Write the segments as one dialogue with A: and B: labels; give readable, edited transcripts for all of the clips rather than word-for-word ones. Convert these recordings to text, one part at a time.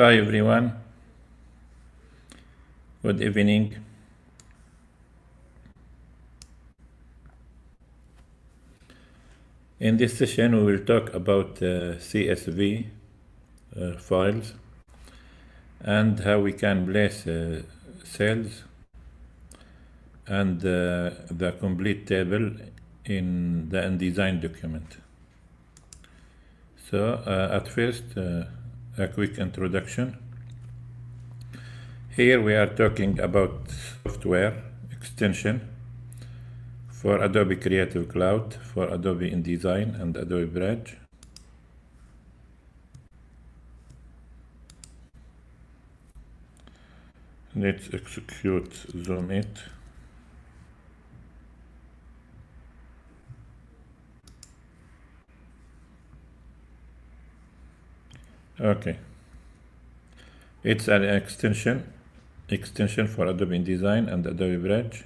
A: Hi everyone, good evening. In this session we will talk about CSV files and how we can place cells and the complete table in the InDesign document. So at first a quick introduction. Here we are talking about software extension for Adobe Creative Cloud, for Adobe InDesign and Adobe Bridge. Let's execute Zoom it. Okay. It's an extension for Adobe InDesign and Adobe Bridge.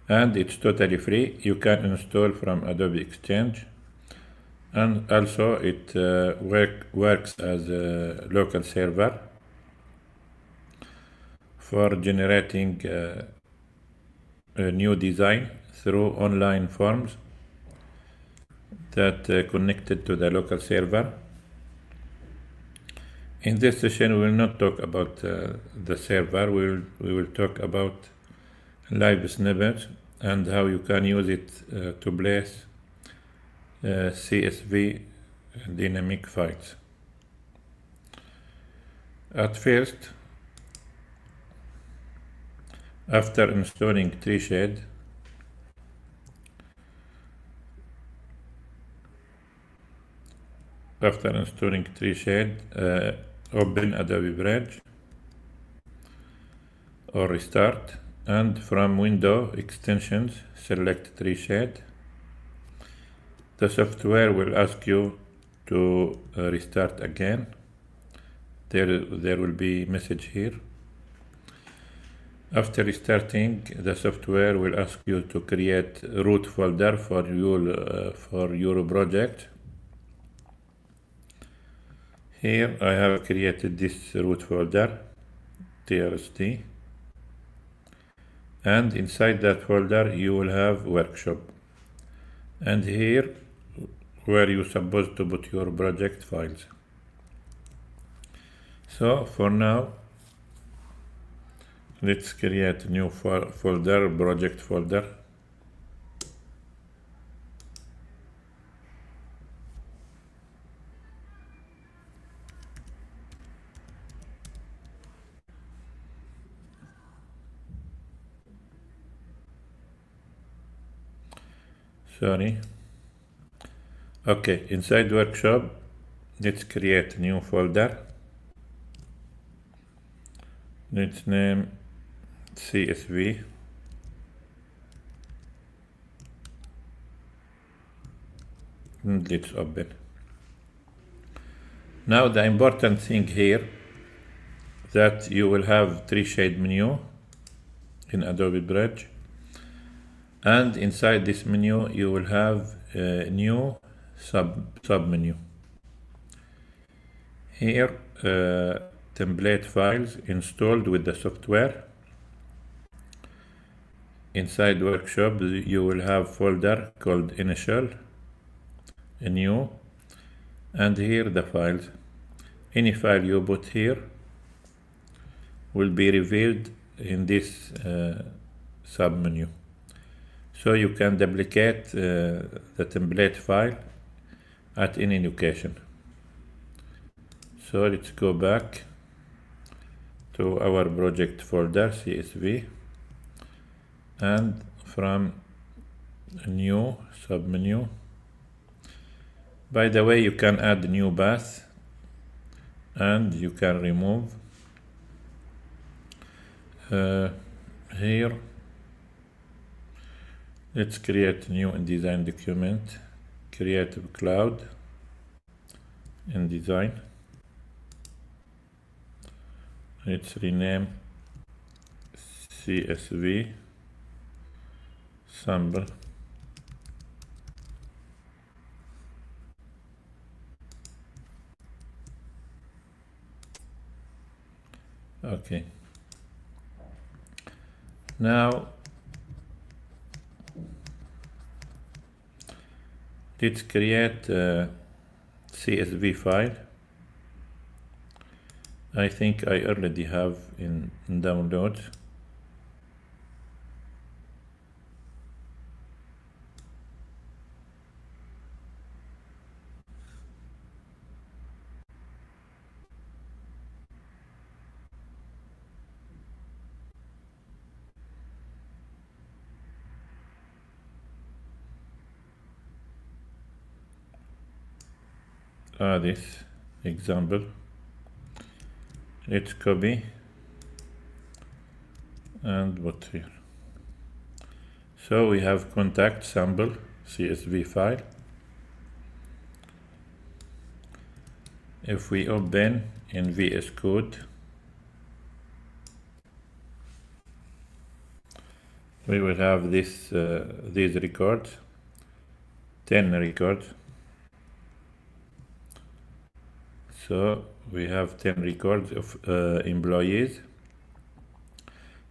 A: And it's totally free. You can install from Adobe Exchange, and also it works as a local server for generating a new design through online forms that connected to the local server. In this session we will not talk about the server. We will talk about live snippets and how you can use it to place CSV dynamic files. At first, after installing TreeShade, open Adobe Bridge or restart, and from Window Extensions select TreeShade. The software will ask you to restart again. There will be message here. After restarting, the software will ask you to create a root folder for your project. Here I have created this root folder, TRST, and inside that folder you will have workshop, and here where you're supposed to put your project files. So for now, let's create a new folder, project folder. Sorry. Okay, inside workshop, let's create a new folder. Let's name CSV. And let's open. Now the important thing here, that you will have TreeShade menu in Adobe Bridge, and inside this menu you will have a new sub menu. Here template files installed with the software. Inside workshop you will have folder called initial, a new, and here the files. Any file you put here will be revealed in this sub menu. So you can duplicate the template file at any location. So let's go back to our project folder, CSV, and from a new submenu. By the way, you can add a new path and you can remove here. Let's create a new InDesign document, Creative Cloud, InDesign. Let's rename CSV sample. Okay. Now let's create a CSV file. I think I already have in download. This example. Let's copy and put here. So we have contact sample CSV file. If we open in VS Code, we will have this these records, 10 records. So we have 10 records of employees,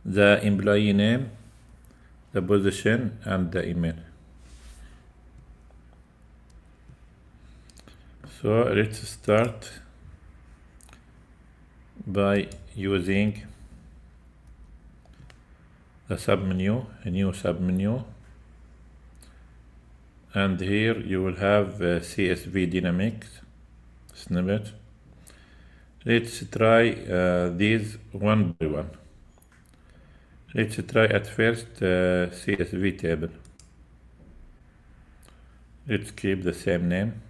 A: the employee name, the position, and the email. So let's start by using the submenu, a new submenu, and here you will have CSV dynamics snippet. Let's try these one by one. Let's try at first CSV table. Let's keep the same name.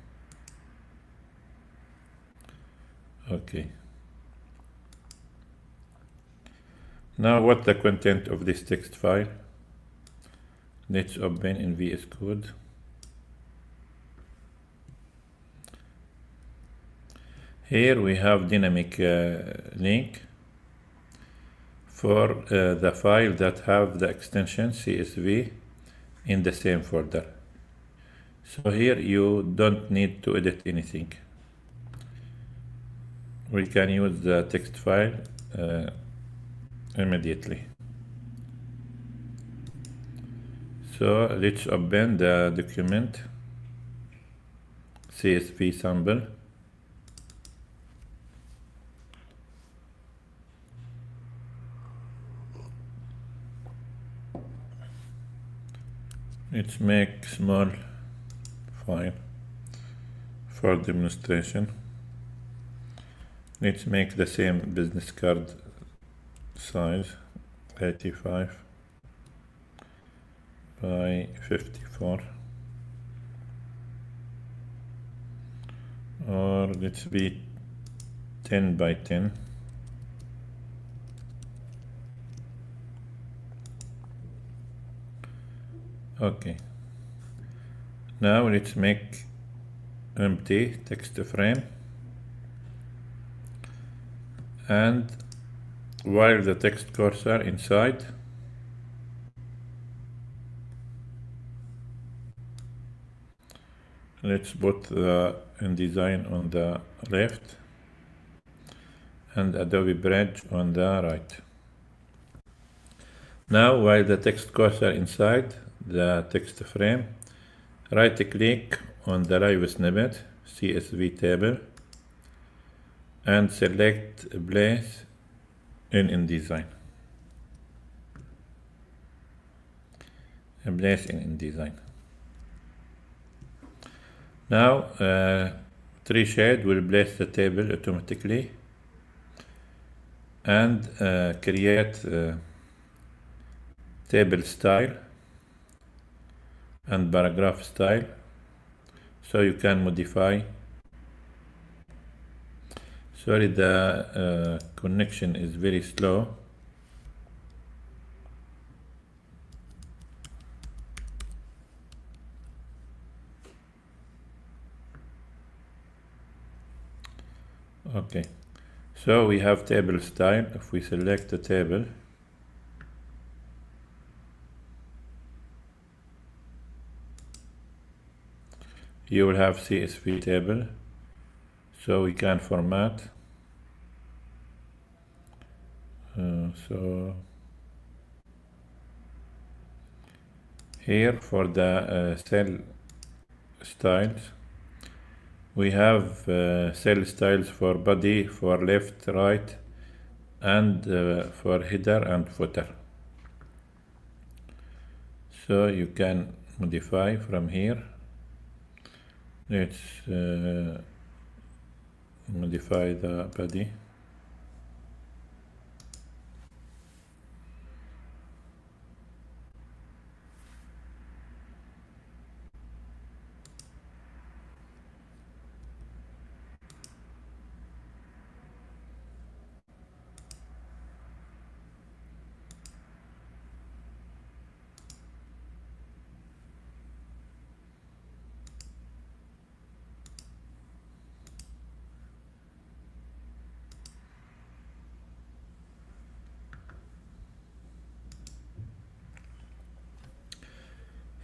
A: Okay. Now what's the content of this text file? Let's open in VS Code. Here we have dynamic link for the file that have the extension CSV in the same folder. So here you don't need to edit anything. We can use the text file immediately. So let's open the document CSV sample. Let's make small file for demonstration. Let's make the same business card size, 85 by 54, or let's be 10 by 10. Okay. Now let's make empty text frame, and while the text cursor inside, let's put the InDesign on the left and Adobe Bridge on the right. Now while the text cursor inside the text frame, right click on the live snippet CSV table and select place in InDesign. Place in InDesign. Now TreeShade will place the table automatically and create table style and paragraph style, so you can modify. Sorry, the connection is very slow. Okay, so we have table style. If we select the table, you will have CSV table, so we can format So here for the cell styles, we have cell styles for body, for left, right, and for header and footer. So you can modify from here. Let's modify the body.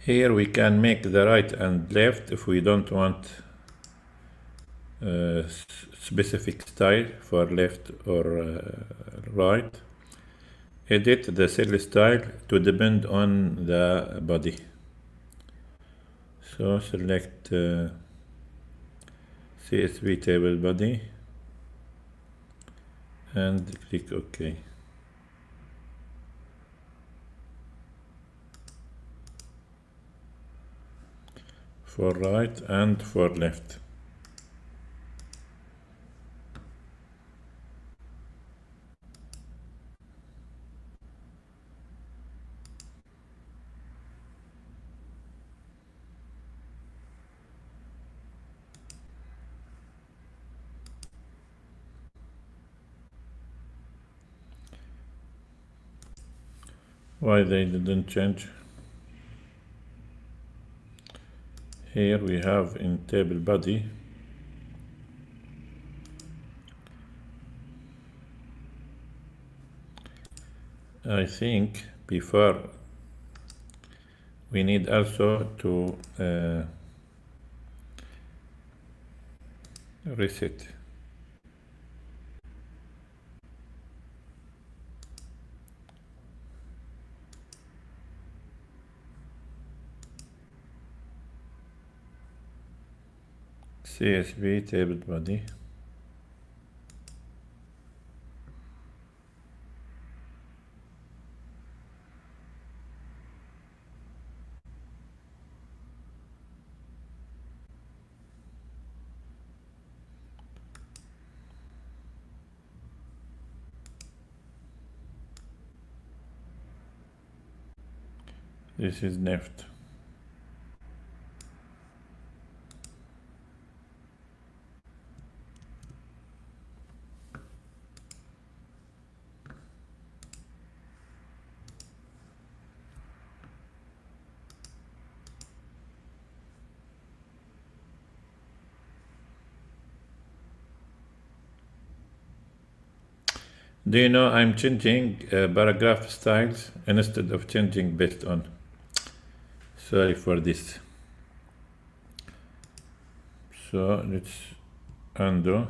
A: Here we can make the right and left if we don't want specific style for left or right. Edit the cell style to depend on the body. So select CSV table body and click OK. For right and for left. Why they didn't change? Here we have in table body I think before we need also to reset. CSV table body. This is left. Do you know I'm changing paragraph styles instead of changing based on? Sorry for this. So let's undo.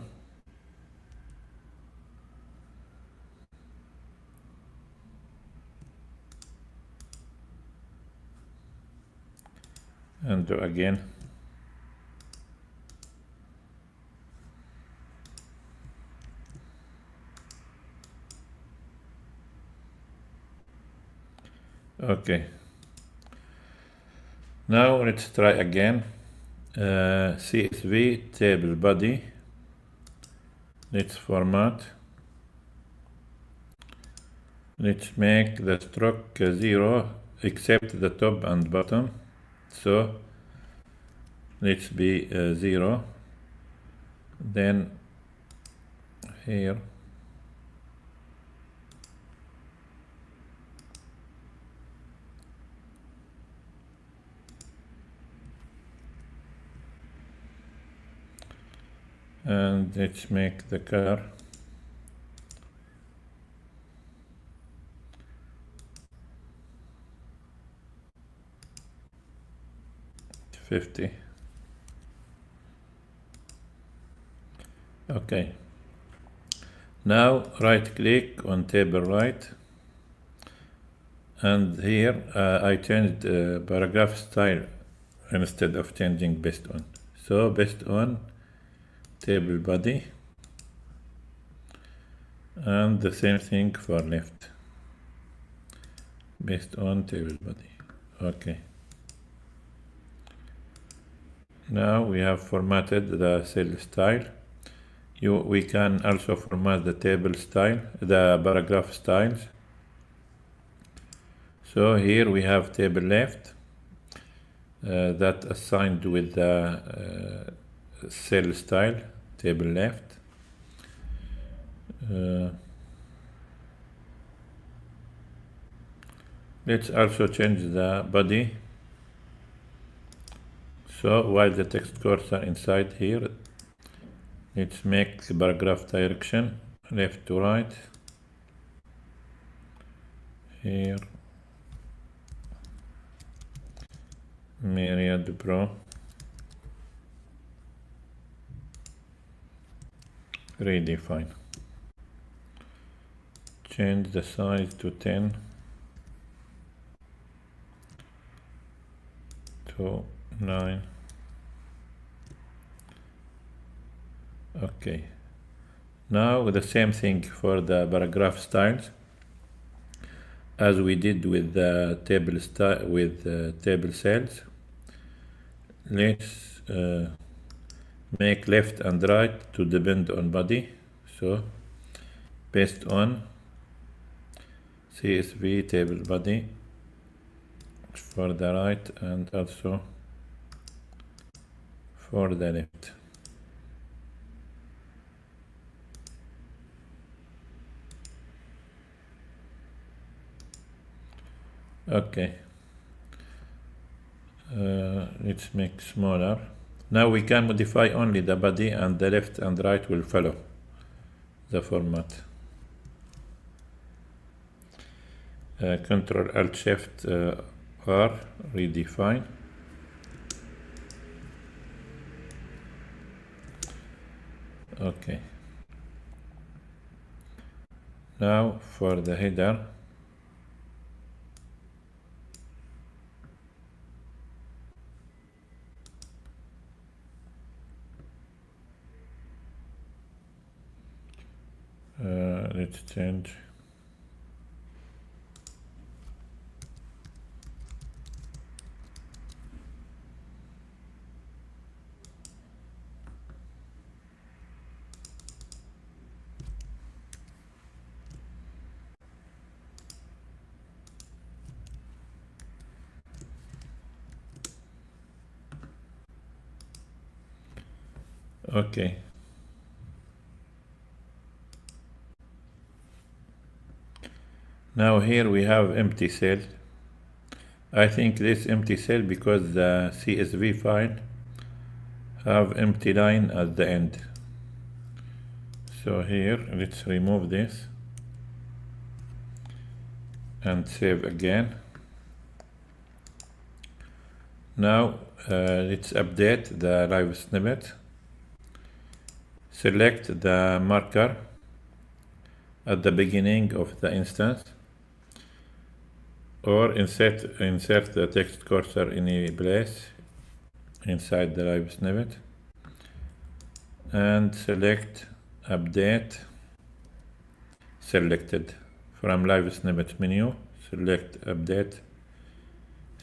A: Undo again. Okay. Now let's try again. CSV table body. Let's format. Let's make the stroke 0 except the top and bottom. So let's be 0. Then here and let's make the color 50. Okay. Now right click on table right, and here I changed paragraph style instead of changing based on. So based on table body, and the same thing for left, based on table body. Okay. Now we have formatted the cell style. We can also format the table style, the paragraph styles. So here we have table left that assigned with the cell style, table left. Let's also change the body. So while the text cursor inside here, let's make the paragraph direction left to right. Here, Myriad Pro. Redefine. Change the size to 10 to 9. Okay. Now the same thing for the paragraph styles as we did with the table style with table cells. Let's make left and right to depend on body. So based on CSV table body for the right and also for the left. Okay. Let's make smaller. Now we can modify only the body, and the left and right will follow the format. Control Alt Shift R, redefine. Okay. Now for the header, let's change. Okay. Now here we have empty cell. I think this empty cell because the CSV file have empty line at the end. So here let's remove this and save again. Now let's update the live snippet. Select the marker at the beginning of the instance, or insert the text cursor any place inside the live snippet, and select update selected from live snippet menu. Select update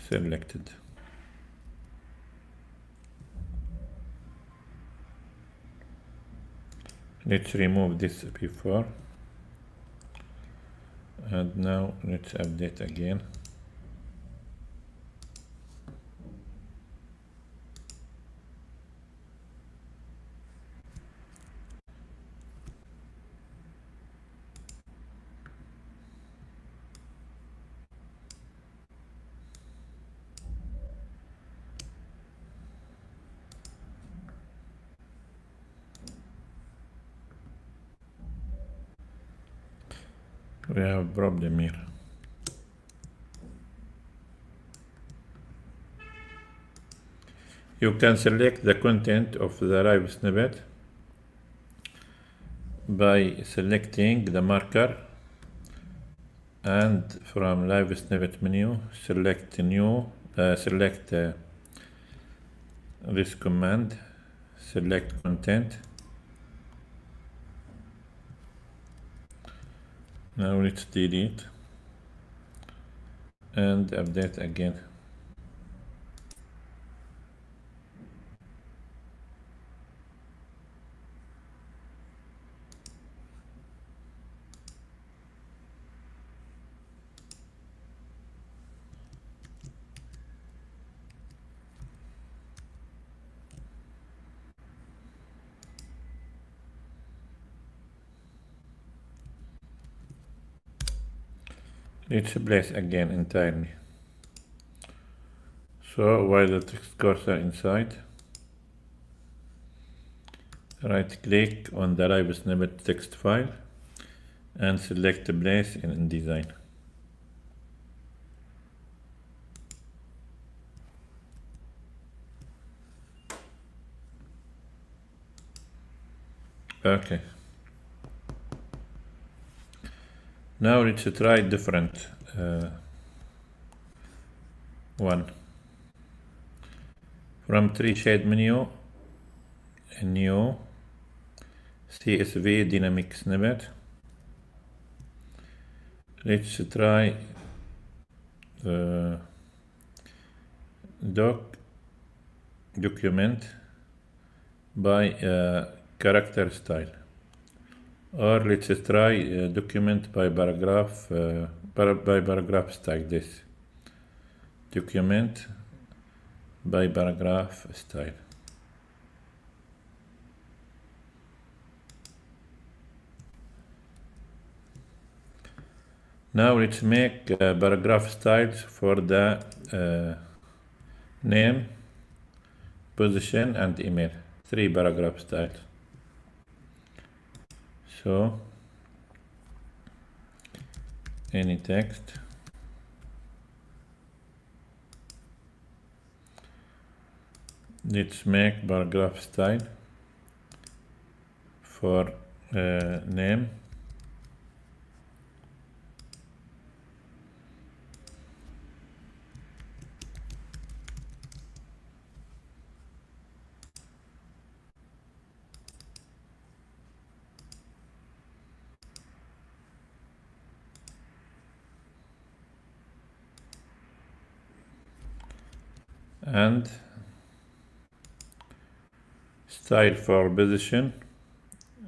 A: selected. Let's remove this before, and now let's update again. We have a problem here. You can select the content of the live snippet by selecting the marker and from live snippet menu select new, select this command, select content. Now let's delete and update again. Let's place again entirely. So while the text cursor inside, right click on the live snippet text file and select place in InDesign. Okay. Now let's try different one. From TreeShade menu, a new CSV dynamic snippet. Let's try document by character style, or let's try document by paragraph style. This document by paragraph style. Now let's make paragraph styles for the name, position, and email. 3 paragraph styles. So any text, let's make paragraph style for name, and style for position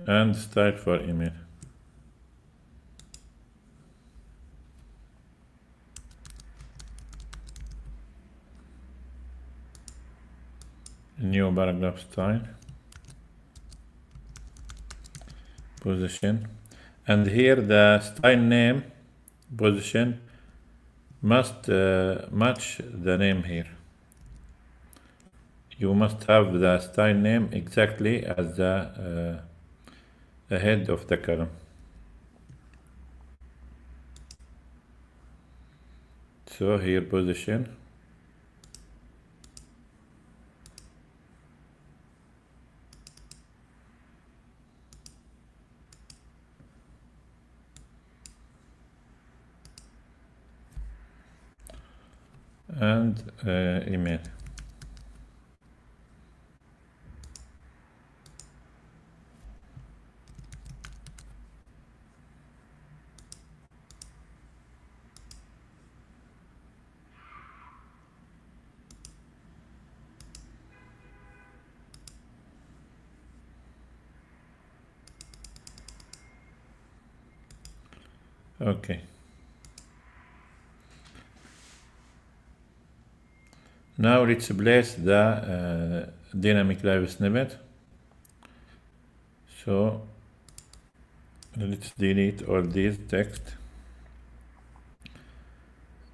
A: and style for email. New paragraph style, position, and here the style name position must match the name here. You must have the style name exactly as the head of the column. So here position, and email. Okay. Now let's place the dynamic live snippet. So let's delete all these text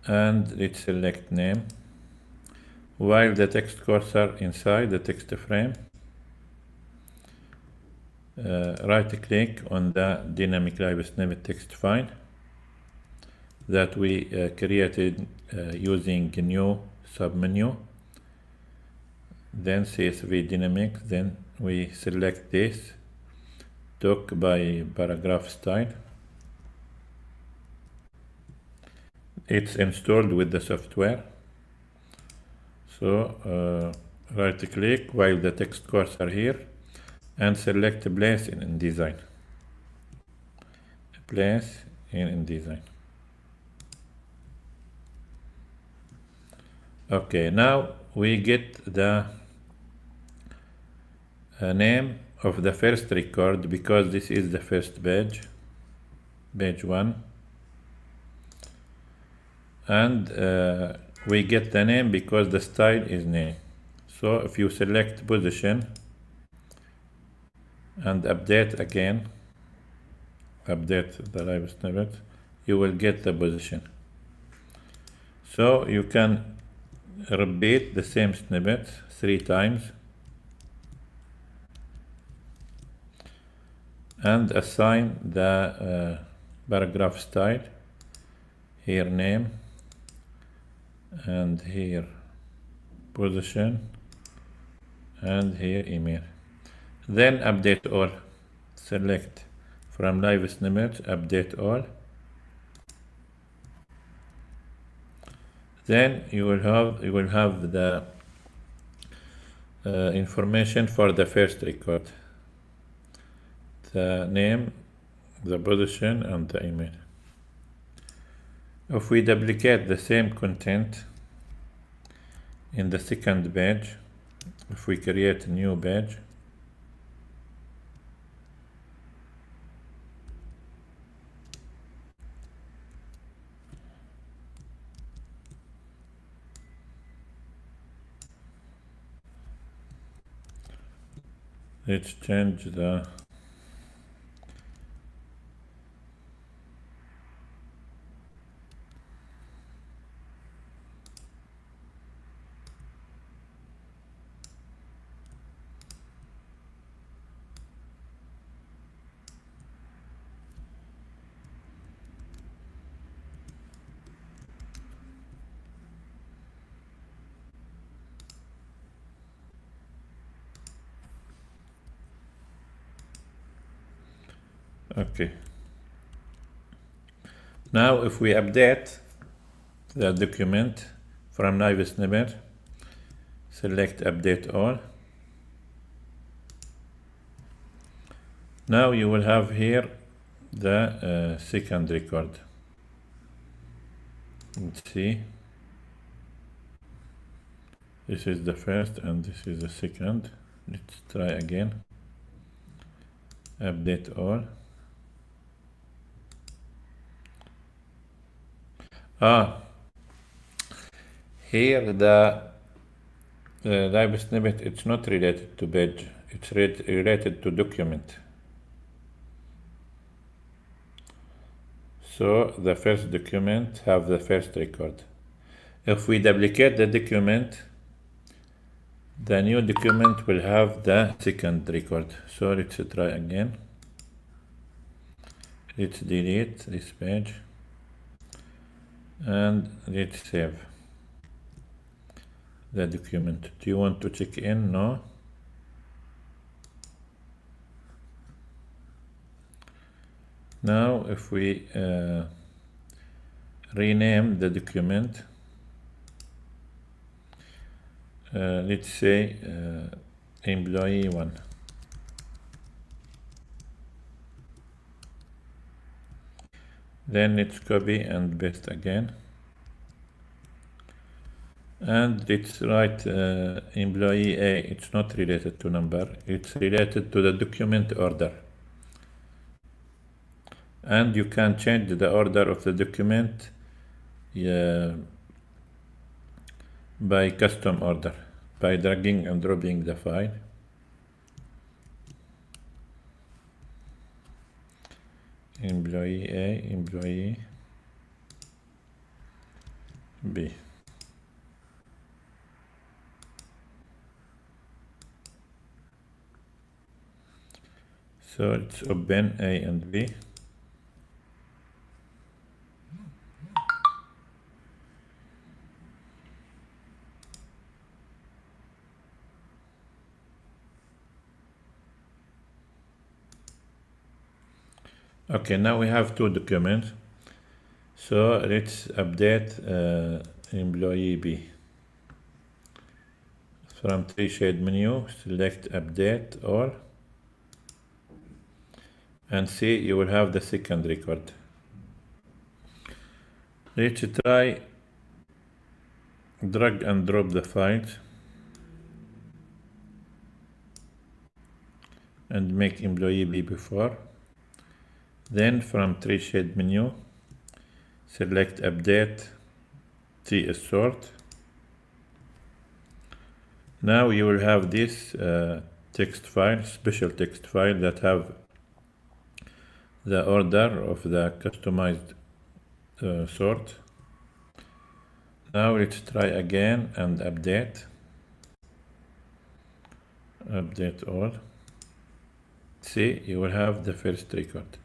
A: and let's select name. While the text cursor inside the text frame, right click on the dynamic live snippet text file that we created using a new submenu, then CSV dynamic, then we select this doc by paragraph style. It's installed with the software. So right click while the text cursor here and select place in InDesign. Place in InDesign. Okay, now we get the name of the first record because this is the first page, page 1. And we get the name because the style is name. So if you select position and update again, update the live snippet, you will get the position. So you can repeat the same snippet 3 times and assign the paragraph style, here name, and here position, and here email. Then update all. Select from live snippet, update all. Then you will have the information for the first record, the name, the position, and the email. If we duplicate the same content in the second page, if we create a new page, let's change the okay. Now if we update the document from live snippet, select update all. Now you will have here the second record. Let's see. This is the first and this is the second. Let's try again. Update all. Here the live snippet, it's not related to page, it's related to document. So the first document have the first record. If we duplicate the document, the new document will have the second record. So let's try again. Let's delete this page and let's save the document. Do you want to check in? No. Now if we rename the document, let's say employee 1. Then let's copy and paste again. And let's write employee A. It's not related to number, it's related to the document order. And you can change the order of the document by custom order, by dragging and dropping the file. Employee A, employee B. So let's open A and B. Okay, now we have two documents. So let's update employee B. From TreeShade menu, select update all, and see you will have the second record. Let's try drag and drop the files and make employee B before. Then from TreeShade menu, select update TS sort. Now you will have this text file, special text file that have the order of the customized sort. Now let's try again and update all. See, you will have the first record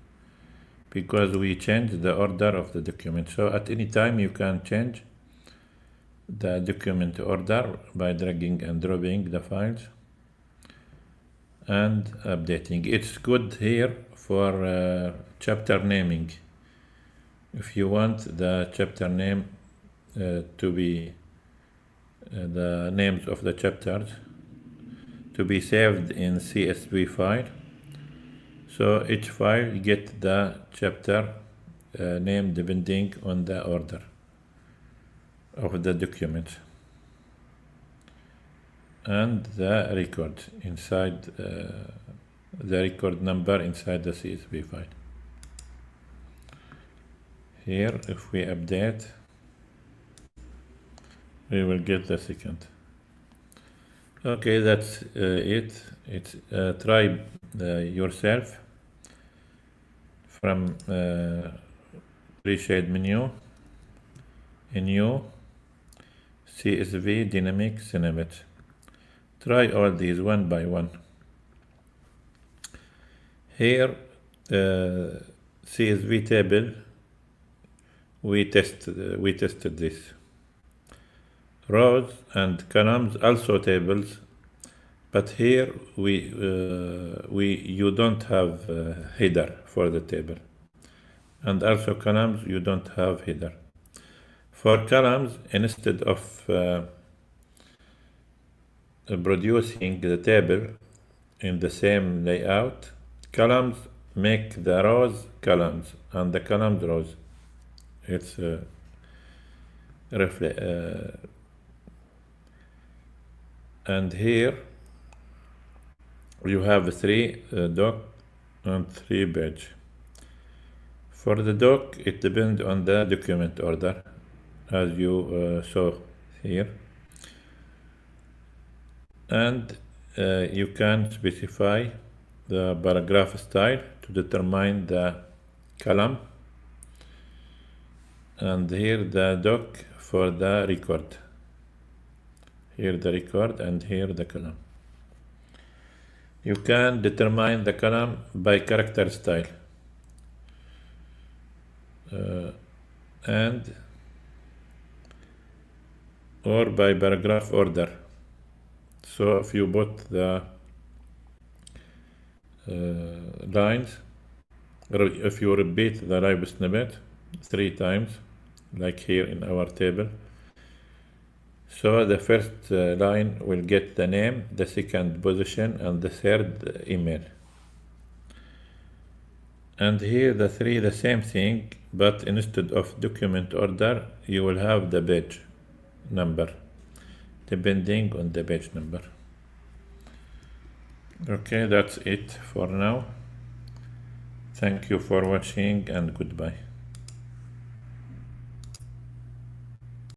A: because we changed the order of the document. So at any time you can change the document order by dragging and dropping the files and updating. It's good here for chapter naming. If you want the chapter name to be the names of the chapters to be saved in CSV file, so each file get the chapter name depending on the order of the document and the record inside the record number inside the CSV file. Here, if we update, we will get the second. Okay, that's it. It's try yourself from TreeShade menu, new CSV dynamic snippet. Try all these one by one. Here, CSV table, we tested this. Rows and columns, also tables, but here you don't have header for the table, and also columns you don't have header. For columns, instead of producing the table in the same layout, columns make the rows columns and the columns rows. It's and here you have 3 doc and 3 page. For the doc, it depends on the document order, as you saw here, and you can specify the paragraph style to determine the column, and here the doc for the record. Here the record and here the column. You can determine the column by character style and or by paragraph order. So if you put the lines, or if you repeat the live snippet 3 times, like here in our table, so the first line will get the name, the second position, and the third email. And here the 3 the same thing, but instead of document order, you will have the page number, depending on the page number. Okay, that's it for now. Thank you for watching and goodbye.